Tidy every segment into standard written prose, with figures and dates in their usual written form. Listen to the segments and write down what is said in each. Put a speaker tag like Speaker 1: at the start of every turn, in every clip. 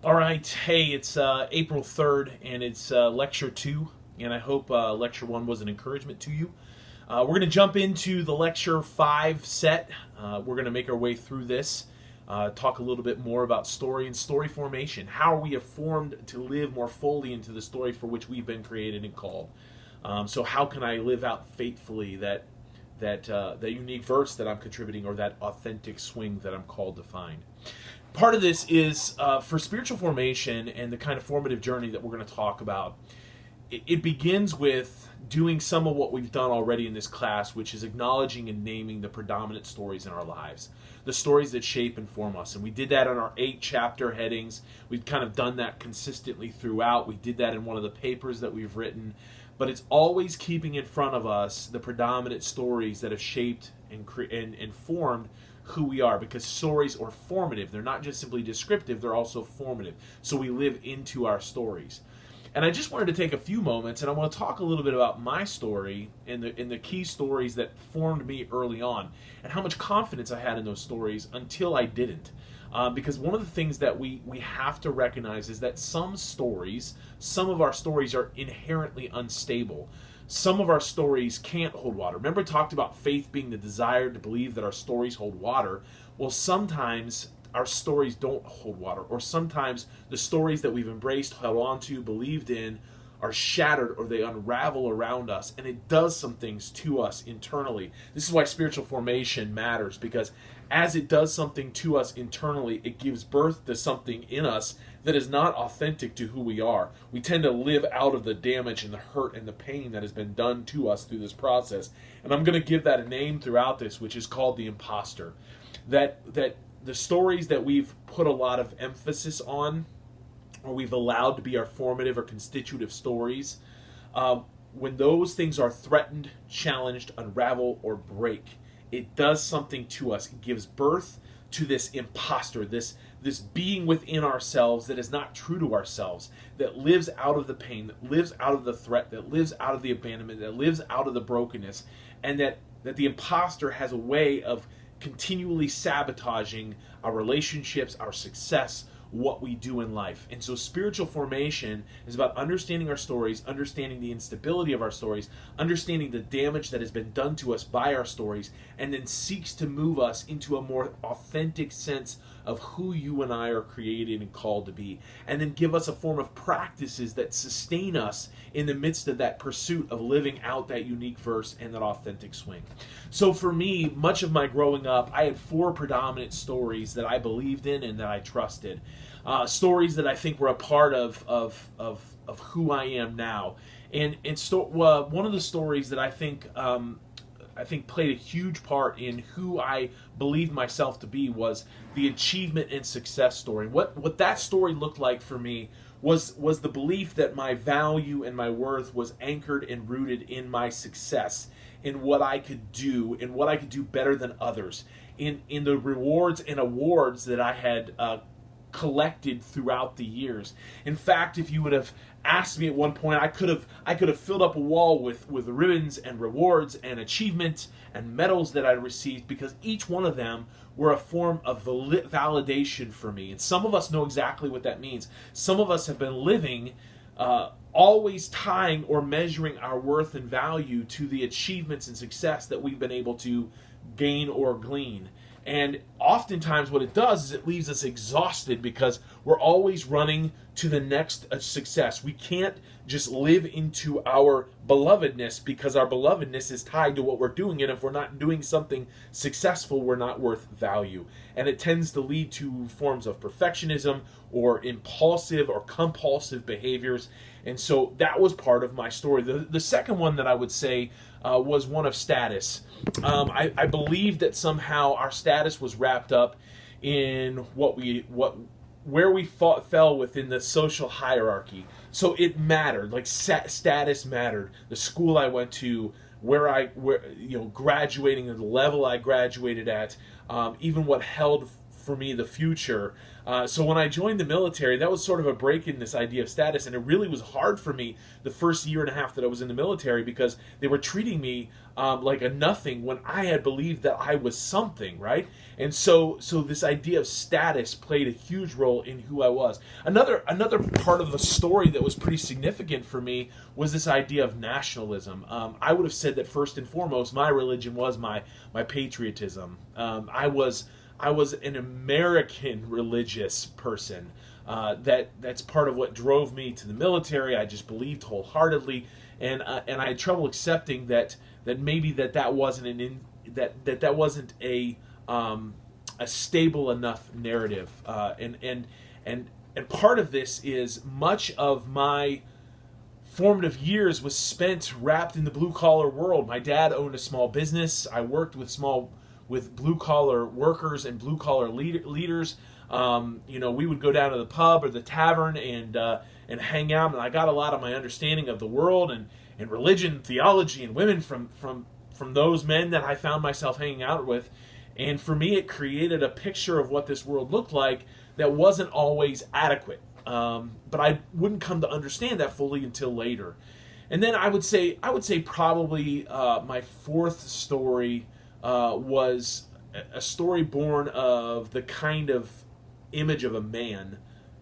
Speaker 1: All right, hey, it's April 3rd, and it's lecture 2, and I hope lecture 1 was an encouragement to you. We're going to jump into the lecture 5 set. We're going to make our way through this, talk a little bit more about story and story formation. How are we formed to live more fully into the story for which we've been created and called? So how can I live out faithfully that unique verse that I'm contributing, or that authentic swing that I'm called to find? Part of this is for spiritual formation and the kind of formative journey that we're going to talk about. It begins with doing some of what we've done already in this class, which is acknowledging and naming the predominant stories in our lives, the stories that shape and form us. And we did that on our 8 chapter headings. We've kind of done that consistently throughout. We did that in one of the papers that we've written. But it's always keeping in front of us the predominant stories that have shaped and formed who we are, because stories are formative. They're not just simply descriptive, they're also formative. So we live into our stories. And I just wanted to take a few moments, and I want to talk a little bit about my story and the key stories that formed me early on, and how much confidence I had in those stories until I didn't. Because one of the things that we have to recognize is that some of our stories are inherently unstable. Some of our stories can't hold water. Remember, I talked about faith being the desire to believe that our stories hold water. Well, sometimes our stories don't hold water, or sometimes the stories that we've embraced, held on to, believed in, are shattered, or they unravel around us, and it does some things to us internally. This is why spiritual formation matters, because as it does something to us internally, it gives birth to something in us that is not authentic to who we are. We tend to live out of the damage and the hurt and the pain that has been done to us through this process. And I'm going to give that a name throughout this, which is called the imposter. That the stories that we've put a lot of emphasis on, or we've allowed to be our formative or constitutive stories, when those things are threatened, challenged, unravel, or break, it does something to us. It gives birth to this imposter, this being within ourselves that is not true to ourselves, that lives out of the pain, that lives out of the threat, that lives out of the abandonment, that lives out of the brokenness, and that the imposter has a way of continually sabotaging our relationships, our success, what we do in life. And so spiritual formation is about understanding our stories, understanding the instability of our stories, understanding the damage that has been done to us by our stories, and then seeks to move us into a more authentic sense of who you and I are created and called to be, and then give us a form of practices that sustain us in the midst of that pursuit of living out that unique verse and that authentic swing. So for me, much of my growing up, I had 4 predominant stories that I believed in and that I trusted. Stories that I think were a part of who I am now. And one of the stories that I think played a huge part in who I believed myself to be was the achievement and success story. What that story looked like for me was the belief that my value and my worth was anchored and rooted in my success, in what I could do, in what I could do better than others, in the rewards and awards that I had collected throughout the years. In fact, if you would have asked me at one point, I could have filled up a wall with ribbons and rewards and achievements and medals that I received, because each one of them were a form of validation for me. And some of us know exactly what that means. Some of us have been living always tying or measuring our worth and value to the achievements and success that we've been able to gain or glean. And oftentimes what it does is it leaves us exhausted, because we're always running to the next success. We can't just live into our belovedness, because our belovedness is tied to what we're doing. And if we're not doing something successful, we're not worth value. And it tends to lead to forms of perfectionism or impulsive or compulsive behaviors. And so that was part of my story. The second one that I would say was one of status. I believe that somehow our status was wrapped up in where we fell within the social hierarchy. So it mattered, like status mattered. The school I went to, graduating at the level I graduated at, even what held for me the future. So when I joined the military, that was sort of a break in this idea of status, and it really was hard for me the first year and a half that I was in the military, because they were treating me like a nothing when I had believed that I was something, right? And so this idea of status played a huge role in who I was. Another part of the story that was pretty significant for me was this idea of nationalism. I would have said that first and foremost, my religion was my patriotism. I was an American religious person. That's part of what drove me to the military. I just believed wholeheartedly, and I had trouble accepting that maybe that wasn't that wasn't a stable enough narrative. And part of this is much of my formative years was spent wrapped in the blue collar world. My dad owned a small business. I worked with blue collar workers and blue collar leaders. We would go down to the pub or the tavern and hang out, and I got a lot of my understanding of the world and religion, theology, and women from those men that I found myself hanging out with. And for me, it created a picture of what this world looked like that wasn't always adequate. But I wouldn't come to understand that fully until later. And then I would say probably my fourth story was a story born of the kind of image of a man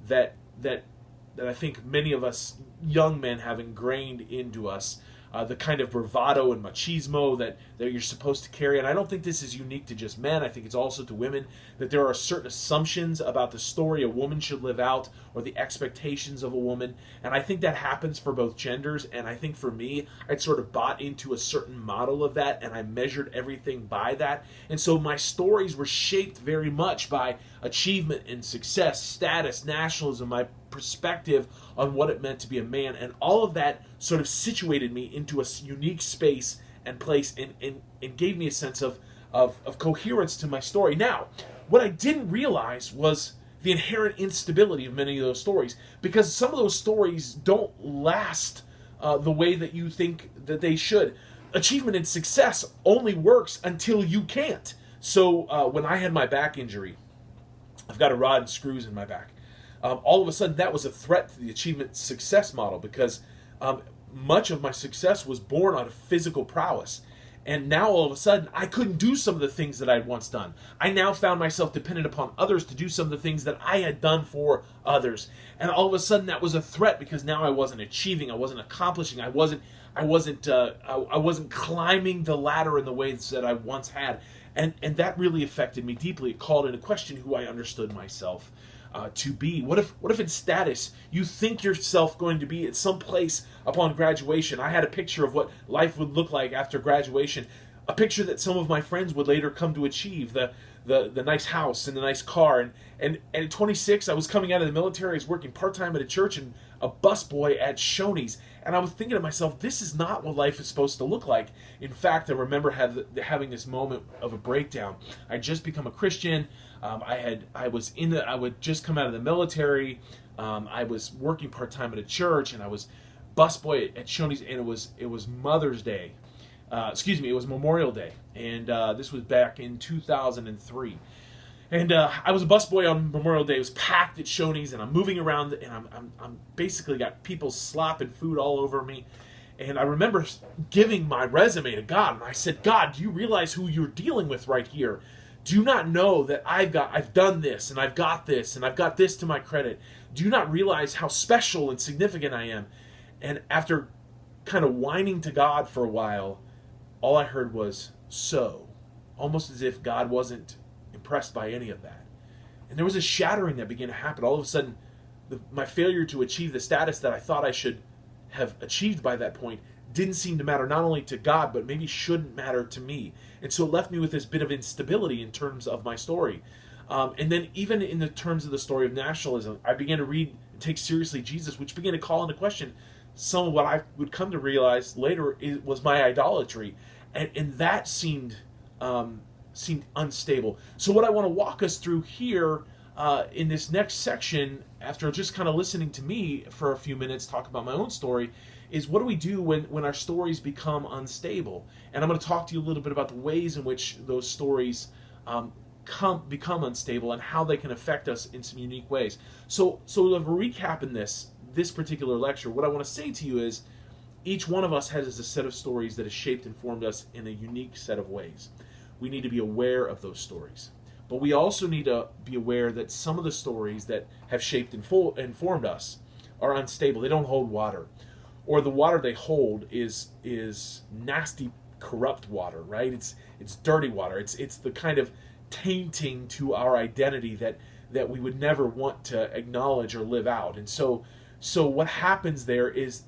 Speaker 1: that I think many of us young men have ingrained into us. The kind of bravado and machismo that you're supposed to carry. And I don't think this is unique to just men. I think it's also to women, that there are certain assumptions about the story a woman should live out or the expectations of a woman. And I think that happens for both genders. And I think for me, I'd sort of bought into a certain model of that, and I measured everything by that. And so my stories were shaped very much by achievement and success, status, nationalism, my perspective on what it meant to be a man, and all of that sort of situated me into a unique space and place, and gave me a sense of coherence to my story. Now, what I didn't realize was the inherent instability of many of those stories, because some of those stories don't last the way that you think that they should. Achievement and success only works until you can't. So when I had my back injury, I've got a rod and screws in my back. All of a sudden, that was a threat to the achievement success model, because much of my success was born out of physical prowess. And now, all of a sudden, I couldn't do some of the things that I'd once done. I now found myself dependent upon others to do some of the things that I had done for others. And all of a sudden, that was a threat, because now I wasn't achieving, I wasn't accomplishing, I wasn't climbing the ladder in the ways that I once had. And that really affected me deeply. It called into question who I understood myself to be. What if in status you think yourself going to be at some place upon graduation? I had a picture of what life would look like after graduation, a picture that some of my friends would later come to achieve, the nice house and the nice car. And at 26, I was coming out of the military. I was working part-time at a church and a busboy at Shoney's. And I was thinking to myself, this is not what life is supposed to look like. In fact, I remember having this moment of a breakdown. I'd just become a Christian. I would just come out of the military. I was working part-time at a church, and I was busboy at Shoney's, and it was Mother's Day. It was Memorial Day, and this was back in 2003. And I was a busboy on Memorial Day. It was packed at Shoney's, and I'm moving around, and I'm basically got people slopping food all over me. And I remember giving my resume to God, and I said, God, do you realize who you're dealing with right here? Do you not know that I've done this, and I've got this, and I've got this to my credit? Do you not realize how special and significant I am? And after kind of whining to God for a while, all I heard was, so. Almost as if God wasn't impressed by any of that. And there was a shattering that began to happen. All of a sudden, my failure to achieve the status that I thought I should have achieved by that point didn't seem to matter not only to God, but maybe shouldn't matter to me. And so it left me with this bit of instability in terms of my story. And then even in the terms of the story of nationalism, I began to read and take seriously Jesus, which began to call into question some of what I would come to realize later was my idolatry. And that seemed unstable. So what I want to walk us through here in this next section, after just kind of listening to me for a few minutes talk about my own story, is what do we do when our stories become unstable? And I'm going to talk to you a little bit about the ways in which those stories become unstable and how they can affect us in some unique ways. So to recap in this particular lecture, what I want to say to you is each one of us has a set of stories that has shaped and formed us in a unique set of ways. We need to be aware of those stories. But we also need to be aware that some of the stories that have shaped and formed us are unstable. They don't hold water. Or the water they hold is nasty, corrupt water, right? It's dirty water. It's the kind of tainting to our identity that we would never want to acknowledge or live out. And so what happens there is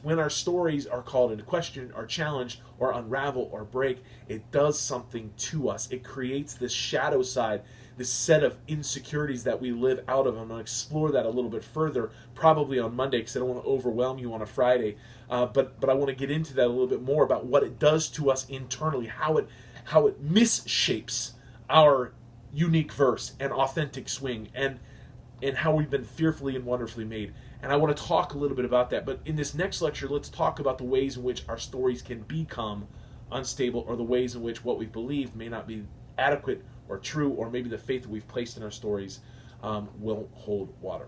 Speaker 1: when our stories are called into question, or challenged, or unravel, or break, it does something to us. It creates this shadow side, this set of insecurities that we live out of. I'm going to explore that a little bit further, probably on Monday, because I don't want to overwhelm you on a Friday. But I want to get into that a little bit more about what it does to us internally, how it misshapes our unique verse and authentic swing, and how we've been fearfully and wonderfully made. And I want to talk a little bit about that. But in this next lecture, let's talk about the ways in which our stories can become unstable, or the ways in which what we've believed may not be adequate or true, or maybe the faith that we've placed in our stories won't hold water.